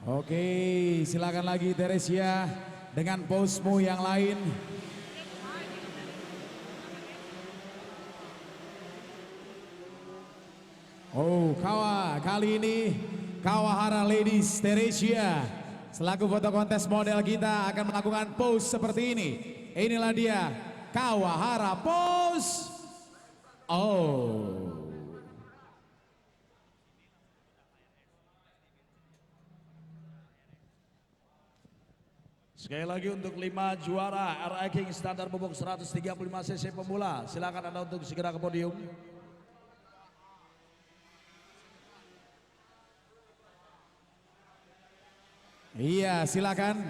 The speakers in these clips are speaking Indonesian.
Oke, silakan lagi Teresia dengan pose-mu yang lain. Oh, kali ini Kawahara Ladies Teresia selaku foto kontes model kita akan melakukan pose seperti ini. Inilah dia Kawahara pose. Oh. Sekali lagi untuk 5 juara RA King standar bobok 135 cc pemula. Silakan Anda untuk segera ke podium. Iya, silakan.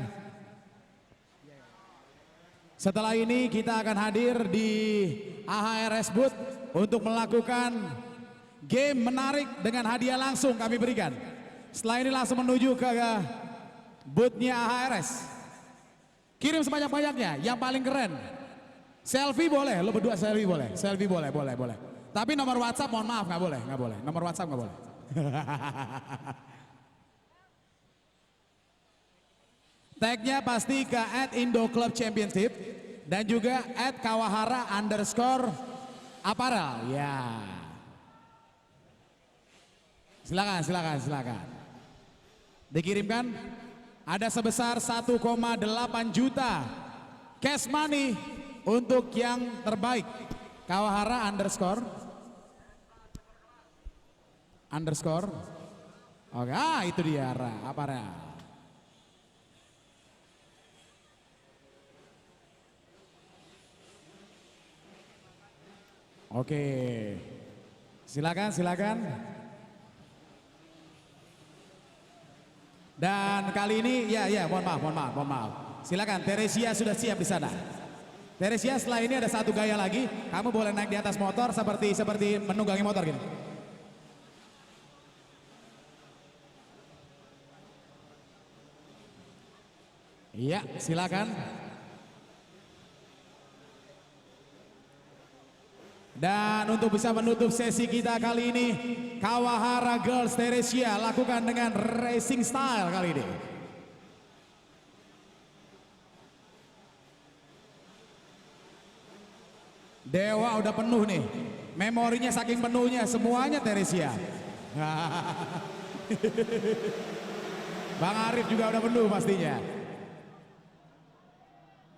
Setelah ini kita akan hadir di AHRS Booth untuk melakukan game menarik dengan hadiah langsung kami berikan. Setelah ini langsung menuju ke boothnya AHRS. Kirim sebanyak-banyaknya, yang paling keren. Selfie boleh, lo berdua selfie boleh. Selfie boleh. Tapi nomor WhatsApp mohon maaf nggak boleh. Nomor WhatsApp nggak boleh. Tagnya pasti ke @Indo-Club-Championship dan juga @Kawahara_apparel. Ya. Silakan. Dikirimkan. Ada sebesar 1,8 juta cash money untuk yang terbaik. Kawahara_. Oke, itu dia apparel. Oke, silakan. Dan kali ini, mohon maaf. Silakan, Teresia sudah siap di sana. Teresia, setelah ini ada satu gaya lagi. Kamu boleh naik di atas motor seperti menunggangi motor gitu. Iya, silakan. Dan untuk bisa menutup sesi kita kali ini, Kawahara Girls Teresia lakukan dengan racing style kali ini. Dewa udah penuh nih, memorinya saking penuhnya, semuanya Teresia. Bang Arif juga udah penuh pastinya.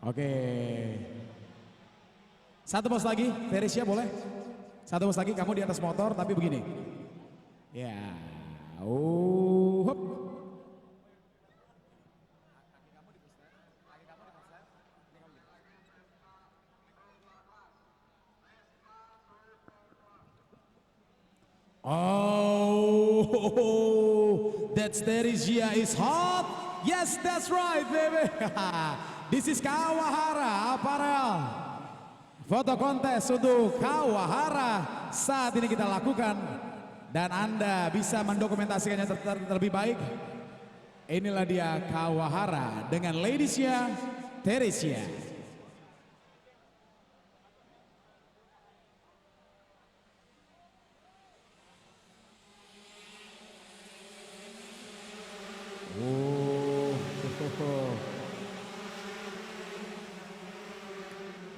Oke. Satu pos lagi, Teresia boleh? Satu pos lagi, kamu di atas motor tapi begini. Ya, hop. Oh, that's Teresia is hot. Yes, that's right, baby. This is Kawahara apparel. Foto kontes untuk Kawahara saat ini kita lakukan dan Anda bisa mendokumentasikannya terlebih baik. Inilah dia Kawahara dengan ladiesnya Teresia.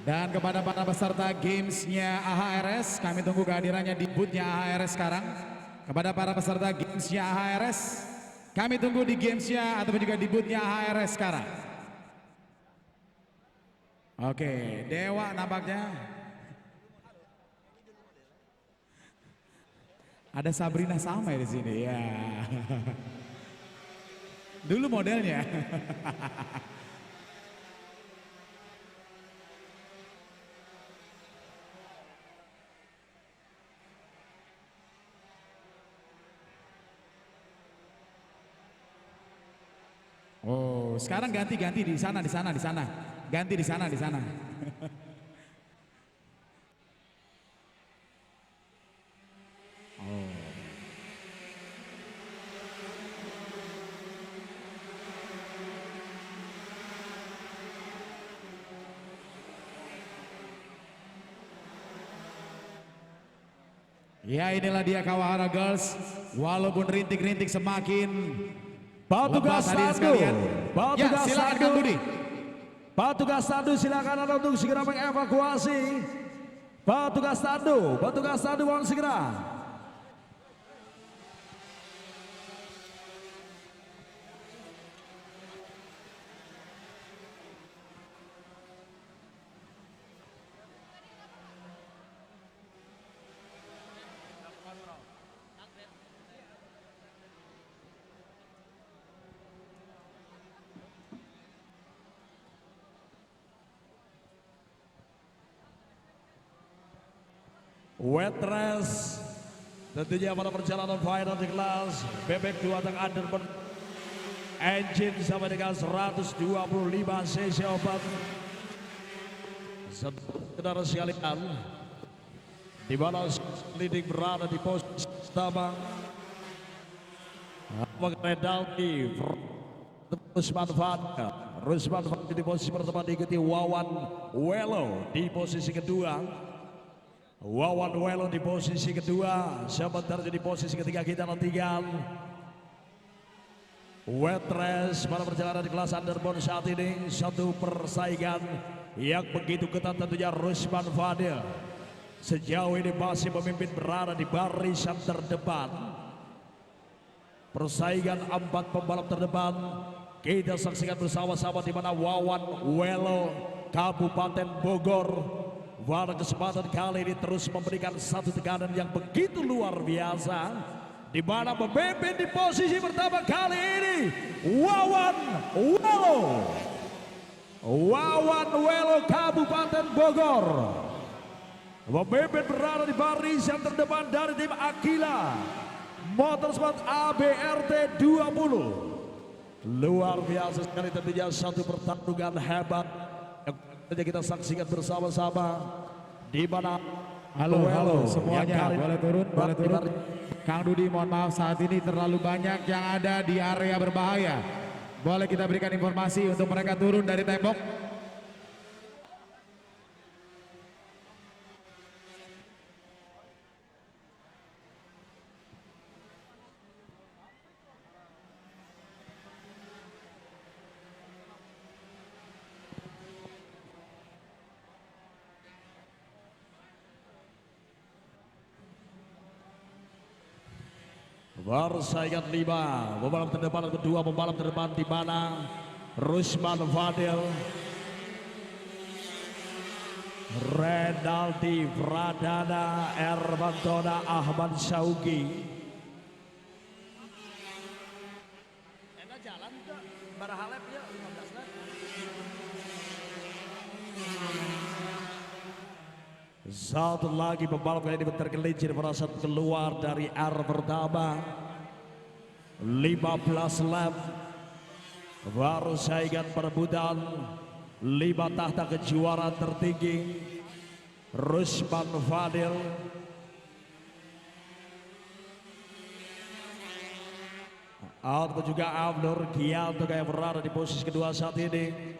Dan kepada para peserta gamesnya AHRS, kami tunggu kehadirannya di boothnya AHRS sekarang. Kepada para peserta gamesnya AHRS, kami tunggu di gamesnya ataupun juga di boothnya AHRS sekarang. Oke, Dewa nampaknya. Ada Sabrina sama di sini ya. Dulu modelnya. Oh, sekarang ganti di sana. Ganti di sana. Oh. Ya, inilah dia Kawahara Girls. Walaupun rintik-rintik semakin Petugas Lepas hadirin tandu, sekalian. Ya, petugas silakan tandu. Kang Budi. Petugas tandu silakan Anda untuk segera mengevakuasi. Petugas tandu mohon segera. Wetres tentunya pada perjalanan final di kelas bebek 2 tang underbone engine sampai dengan 125 cc obat. Saudara sekalian, di mana leading berada di posisi pertama Redaldi Rusman Fadil di posisi pertama, diikuti Wawan Welo di posisi kedua. Wawan Welo di posisi kedua, sebentar di posisi ketiga kita nantikan Wetres pada perjalanan di kelas underbone saat ini. Satu persaingan yang begitu ketat tentunya. Rusman Fadil sejauh ini masih memimpin, berada di barisan terdepan. Persaingan 4 pembalap terdepan kita saksikan bersama-sama, di mana Wawan Welo Kabupaten Bogor pada kesempatan kali ini terus memberikan satu tekanan yang begitu luar biasa, di mana memimpin di posisi pertama kali ini Wawan Welo Kabupaten Bogor memimpin, berada di barisan terdepan dari tim Akila Motorsport ABRT 20. Luar biasa sekali tentunya, satu pertarungan hebat yang kita saksikan bersama-sama, di mana Halo semuanya, boleh turun. Kang Dudi, mohon maaf saat ini terlalu banyak yang ada di area berbahaya. Boleh kita berikan informasi untuk mereka turun dari tembok? Persaingan 5 pembalap terdepan, kedua pembalap terdepan, di mana Rusman Fadil, Renaldi Pradana, Ermantona, Ahmad Syaugi. Enak jalan ke Barahalep ya 15 lah. Satu lagi pembalap kali ini tergelincir pada saat keluar dari R pertama. 15 lap baru saingan perebutan 5 tahta kejuaraan tertinggi. Rusman Fadil ataupun juga Abdur Gianto yang berada di posisi kedua saat ini.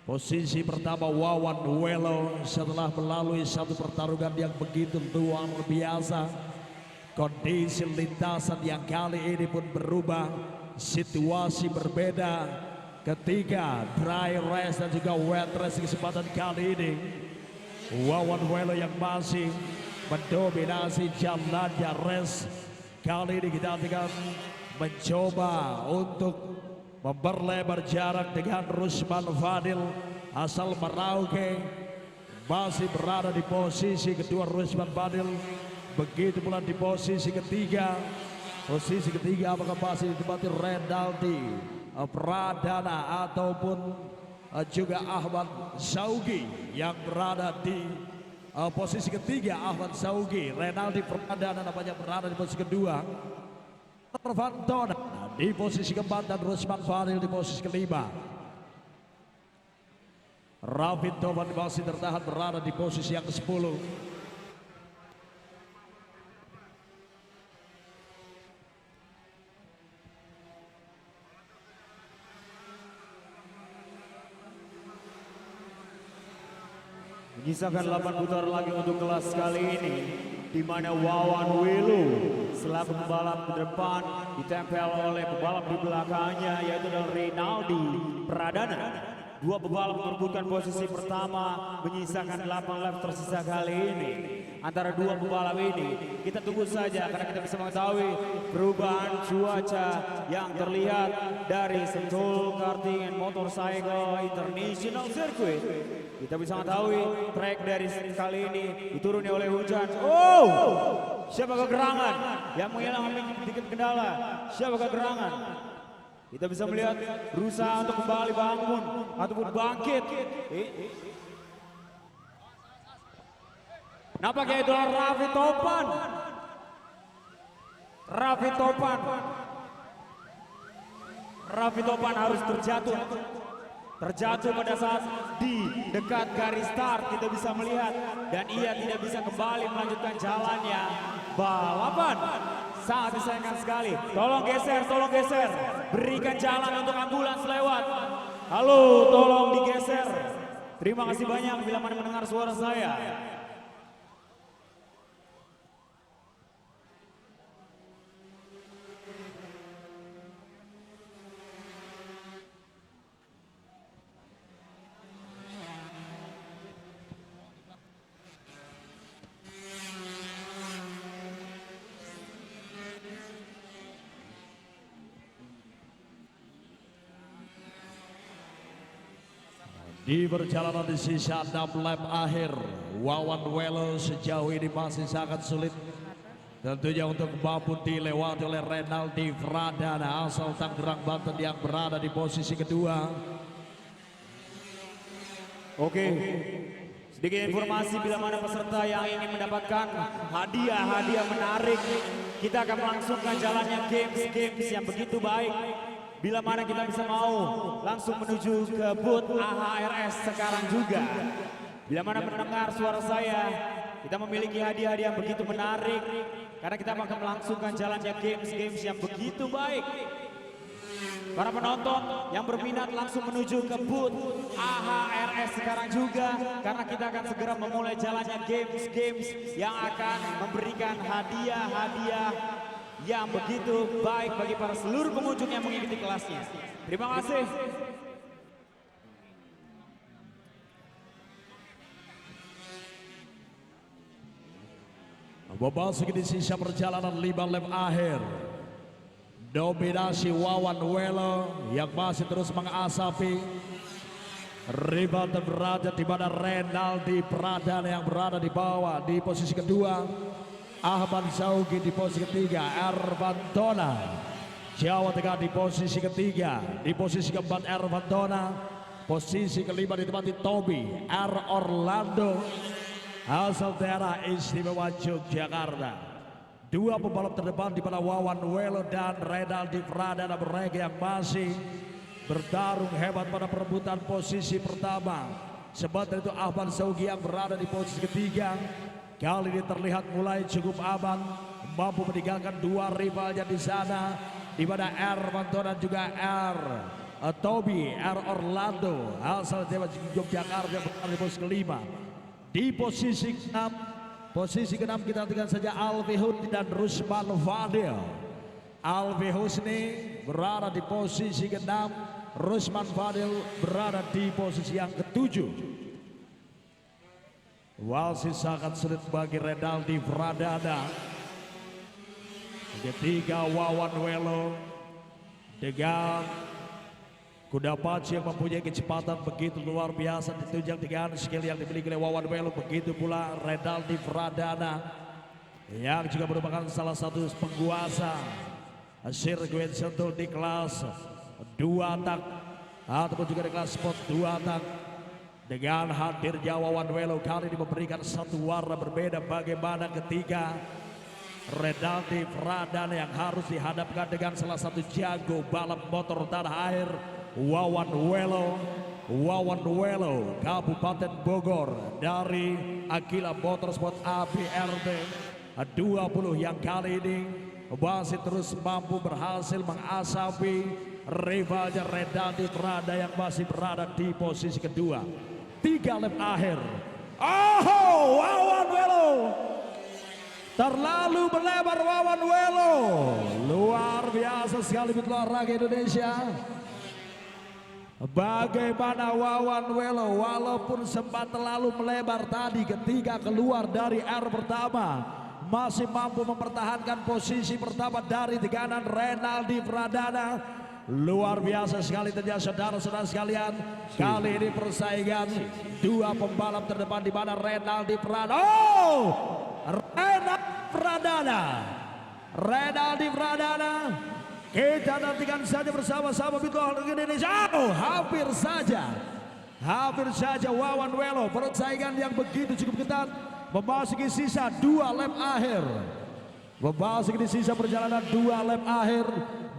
Posisi pertama Wawan Welo setelah melalui satu pertarungan yang begitu luar biasa. Kondisi lintasan yang kali ini pun berubah, situasi berbeda ketika dry race dan juga wet race. Kesempatan kali ini Wawan Welo yang masih mendominasi jalannya race. Kali ini kita akan mencoba untuk memperlebar jarak dengan Rusman Fadil asal Merauke, masih berada di posisi kedua Rusman Fadil. Begitu pula di posisi ketiga. Posisi ketiga apakah masih ditempati Renaldi Pradana ataupun juga Ahmad Syaugi yang berada di posisi ketiga. Ahmad Syaugi, Renaldi Pradana namanya berada di posisi kedua. Ermantona di posisi keempat dan Rusman Fadil di posisi kelima. Rafid Toban masih tertahan berada di posisi yang ke-10. Menyisakan 8 putaran lagi untuk kelas kali ini. di mana Wawan Welo selaku pembalap ke depan ditempel oleh pembalap di belakangnya yaitu Rinaldi Pradana. Dua pembalap merebutkan posisi pertama, menyisakan 8 lap tersisa kali ini. Antara dua pembalap ini, kita tunggu saja karena kita bisa mengetahui perubahan cuaca yang terlihat dari Sentul Karting and Motorcycle International Circuit. Kita bisa mengetahui track dari kali ini dituruni oleh hujan. Oh, siapa kegerangan yang menghilangkan sedikit kendala? Siapa kegerangan? Kita bisa melihat berusaha untuk kembali bangun ataupun bangkit. Nampaknya itulah Raffi Topan. Raffi Topan harus terjatuh pada saat di dekat garis start kita bisa melihat dan ia tidak bisa kembali melanjutkan jalannya. Balapan sangat disayangkan sekali. Tolong geser. Berikan jalan untuk ambulans lewat. Halo, tolong digeser. Terima kasih banyak bila mana mendengar suara saya. Di perjalanan di sisa 6 lap akhir, Wawan Welo sejauh ini masih sangat sulit tentunya untuk mampu dilewati oleh Rinaldi Pradana asal Tangerang, Banten yang berada di posisi kedua. Oke, sedikit informasi bila mana peserta yang ingin mendapatkan hadiah menarik, kita akan melangsungkan jalannya games yang begitu baik. Bila mana kita bisa mau langsung menuju ke booth AHRS sekarang juga. Bila mana mendengar suara saya, kita memiliki hadiah yang begitu menarik karena kita akan melangsungkan jalannya games yang begitu baik. Para penonton yang berminat langsung menuju ke booth AHRS sekarang juga karena kita akan segera memulai jalannya games yang akan memberikan hadiah yang begitu baik bagi para seluruh pengunjung yang mengikuti kelasnya. Terima kasih. Memasuki di sisa perjalanan 5 lap akhir, dominasi Wawan Welo yang masih terus mengasapi rival derajat di mana Rinaldi Pradana yang berada di bawah di posisi kedua. Ahmad Zaugi di posisi ketiga, Ervan Dona Jawa Tengah di posisi ketiga, di posisi keempat Ervan Dona, posisi kelima ditempati Toby R. Orlando asal daerah istimewa Yogyakarta. Dua pembalap terdepan di mana Wawan Welo dan Rinaldi Pradana mereka yang masih bertarung hebat pada perebutan posisi pertama. Sementara itu Ahmad Zaugi yang berada di posisi ketiga kali ini terlihat mulai cukup aman, mampu meninggalkan dua rivalnya di sana, di mana Ervan dan juga Toby R. Orlando asal Yogyakarta berada di posisi kelima. Di posisi keenam kita dengan saja Alvi Husni dan Rusman Fadil. Alvi Husni berada di posisi keenam, Rusman Fadil berada di posisi yang ketujuh. Masih sangat sulit bagi Rinaldi Pradana. Ketiga Wawan Welo dengan kuda pacu yang mempunyai kecepatan begitu luar biasa ditunjang dengan skill yang dimiliki oleh Wawan Welo. Begitu pula Rinaldi Pradana yang juga merupakan salah satu penguasa sirkuit Sentul di kelas 2 tak ataupun juga di kelas sport 2 tak. Dengan hadirnya Wawan Welo kali ini memberikan satu warna berbeda bagaimana ketika Rinaldi Pradana yang harus dihadapkan dengan salah satu jago balap motor tanah air Wawan Welo Kabupaten Bogor dari Agila Motorsport ABRD 20 yang kali ini masih terus mampu berhasil mengasapi rivalnya Rinaldi Pradana yang masih berada di posisi kedua. 3 lap akhir. Oh, Wawan Welo terlalu melebar Wawan Welo. Luar biasa sekali di olahraga Indonesia. Bagaimana Wawan Welo walaupun sempat terlalu melebar tadi ketika keluar dari R pertama, masih mampu mempertahankan posisi pertama dari teganan Renaldi Pradana. Luar biasa sekali ternyata saudara-saudara sekalian. Kali ini persaingan dua pembalap terdepan di mana Renaldi Pradana. Renaldi Pradana. Kita nantikan saja bersama-sama Bidol Indonesia. Hampir saja Wawan Welo. Persaingan yang begitu cukup ketat. Memasuki sisa 2 lap akhir. Memasuki sisa perjalanan 2 lap akhir.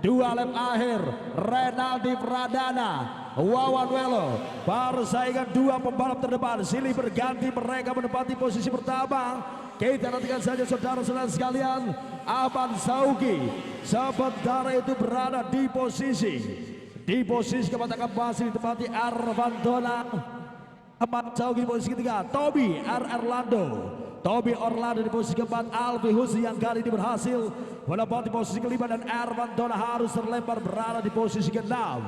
2 lap akhir. Renaldi Pradana, Wawan Welo. Persaingan dua pembalap terdepan. Silih berganti mereka menempati posisi pertama. Kita nantikan saja saudara-saudara sekalian. Ahmad Saugi sementara itu berada di posisi kebatakan masih ditempati Arvandona. Ahmad Saugi di posisi ketiga. Toby Orlando di posisi keempat. Alfi Husni yang kali ini berhasil menempati posisi kelima dan Arvandona harus terlempar berada di posisi keenam.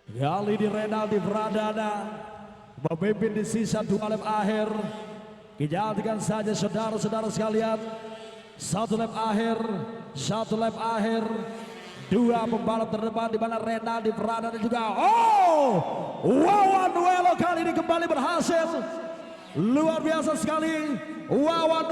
Kali ini Renaldi Pradana memimpin di sisa 2 lap akhir. Kita saja saudara-saudara sekalian. 1 lap akhir. 2 pembalap terdepan di mana Renaldi Pradana juga. Wawan Welo kali ini kembali berhasil. Luar biasa sekali. Wawan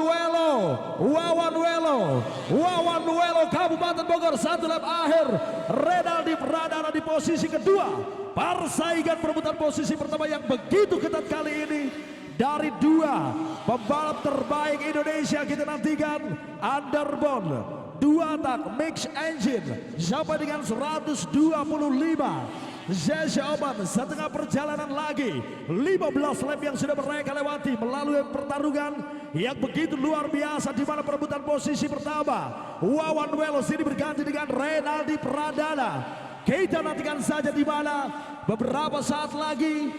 Welo Kabupaten Bogor 1 lap akhir. Renaldi Pradana di posisi kedua. Persaingan perebutan posisi pertama yang begitu ketat kali ini. Dari 2 pembalap terbaik Indonesia kita nantikan. Underbone 2 tak mix engine sampai dengan 125 cc obat. Setengah perjalanan lagi, 15 lap yang sudah mereka lewati melalui pertarungan yang begitu luar biasa di mana perebutan posisi pertama. Wawan Welo sini berganti dengan Renaldi Pradana. Kita nantikan saja di mana beberapa saat lagi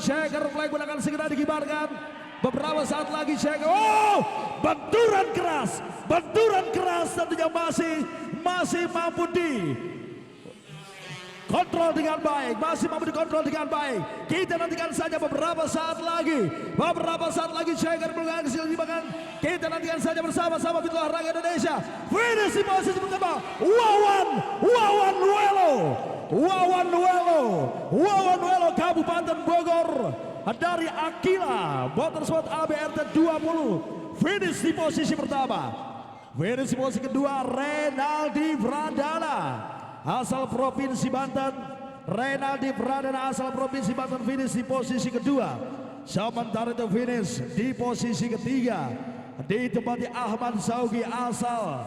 checker flag akan segera dikibarkan. Beberapa saat lagi checker. Benturan keras tentunya masih mampu dikontrol dengan baik. Kita nantikan saja beberapa saat lagi checker flag akan dikibarkan. Kita nantikan saja bersama-sama di olahraga Indonesia. Finish di posisi pertama Wawan Welo Kabupaten Bogor dari Akila Motorsport ABRT 20. Finish di posisi pertama. Finish di posisi kedua Renaldi Pradana asal Provinsi Banten. Finish di posisi kedua. Sementara itu finish di posisi ketiga ditempati Ahmad Saugi asal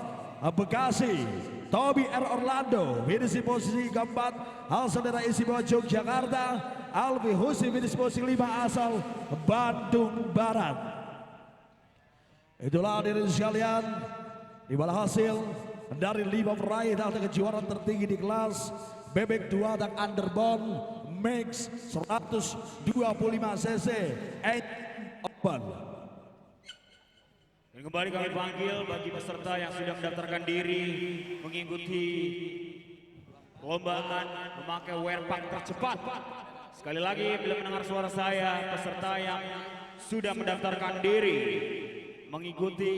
Bekasi. Toby R. Orlando finish di posisi keempat asal daerah istimewa Yogyakarta. Alfi Husni finish di posisi kelima asal Bandung Barat. Itulah hadirin sekalian, inilah hasil dari 5 peraih tahta kejuaraan tertinggi di kelas bebek 2 tak underbone mix 125 cc open. Dan kembali kami panggil bagi peserta yang sudah mendaftarkan diri mengikuti perlombaan memakai wearpack tercepat. Sekali lagi bila mendengar suara saya, peserta yang sudah mendaftarkan diri mengikuti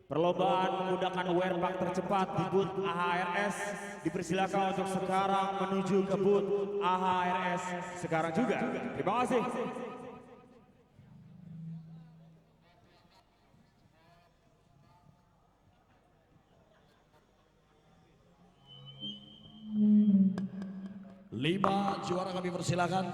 perlombaan menggunakan wearpack tercepat di booth AHRS dipersilakan untuk sekarang menuju ke booth AHRS sekarang juga. Terima kasih. Lima juara kami persilakan.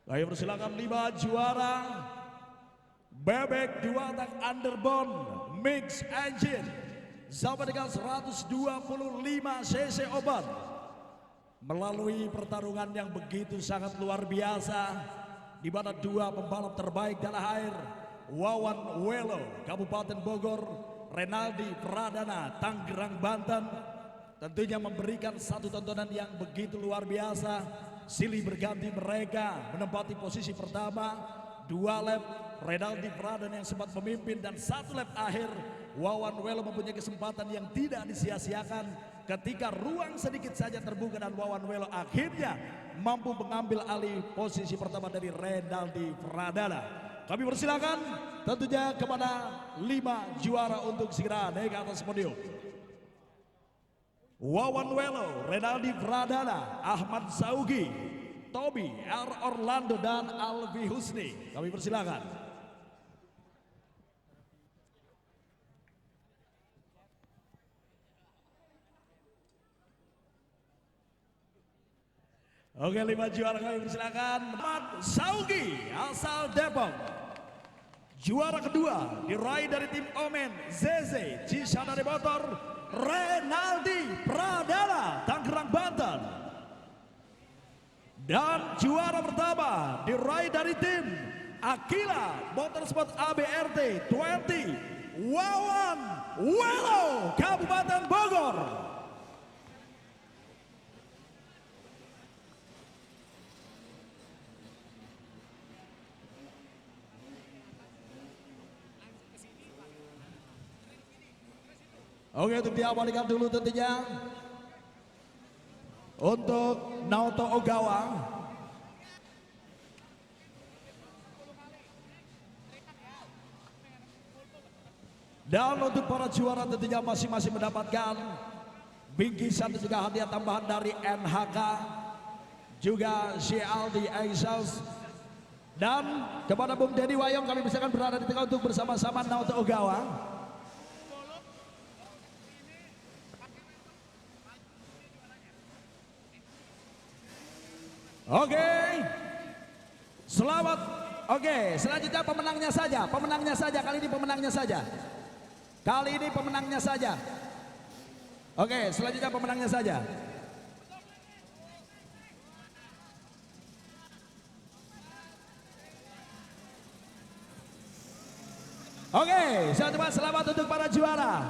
Kami persilakan 5 juara bebek 2 tak underbone mix engine sampai dengan 125 cc obat melalui pertarungan yang begitu sangat luar biasa di mana 2 pembalap terbaik tanah air, Wawan Welo Kabupaten Bogor, Renaldi Pradana Tangerang Banten, tentunya memberikan satu tontonan yang begitu luar biasa. Silih berganti mereka menempati posisi pertama, 2 lap Renaldi Pradan yang sempat memimpin, dan 1 lap akhir Wawan Welo mempunyai kesempatan yang tidak disia-siakan ketika ruang sedikit saja terbuka dan Wawan Welo akhirnya mampu mengambil alih posisi pertama dari Renaldi Pradana. Kami persilakan tentunya kepada 5 juara untuk segera naik ke atas podium. Wawan Welo, Renaldi Pradana, Ahmad Saugi, Tobi, R. Orlando, dan Alvi Husni. Kami persilakan. Oke, 5 juara kami persilakan. Ahmad Saugi asal Depok. Juara kedua diraih dari tim Omen ZZ Cisana dari motor Renaldi Pradana Tangerang Banten. Dan juara pertama diraih dari tim Akila Motorsport ABRT 20 Wawan Welo Kabupaten Bogor. Oke, untuk diawalikan dulu tentunya untuk Naoto Ogawa. Dan untuk para juara tentunya masing-masing mendapatkan bingkisan dan juga hadiah tambahan dari NHK, juga Aldi Aisals. Dan kepada Bung Dedi Wayong kami misalkan berada di tengah untuk bersama-sama Naoto Ogawa. Oke, selamat. Oke, selanjutnya pemenangnya saja, kali ini pemenangnya saja. Oke, selanjutnya pemenangnya saja. Oke, selamat untuk para juara.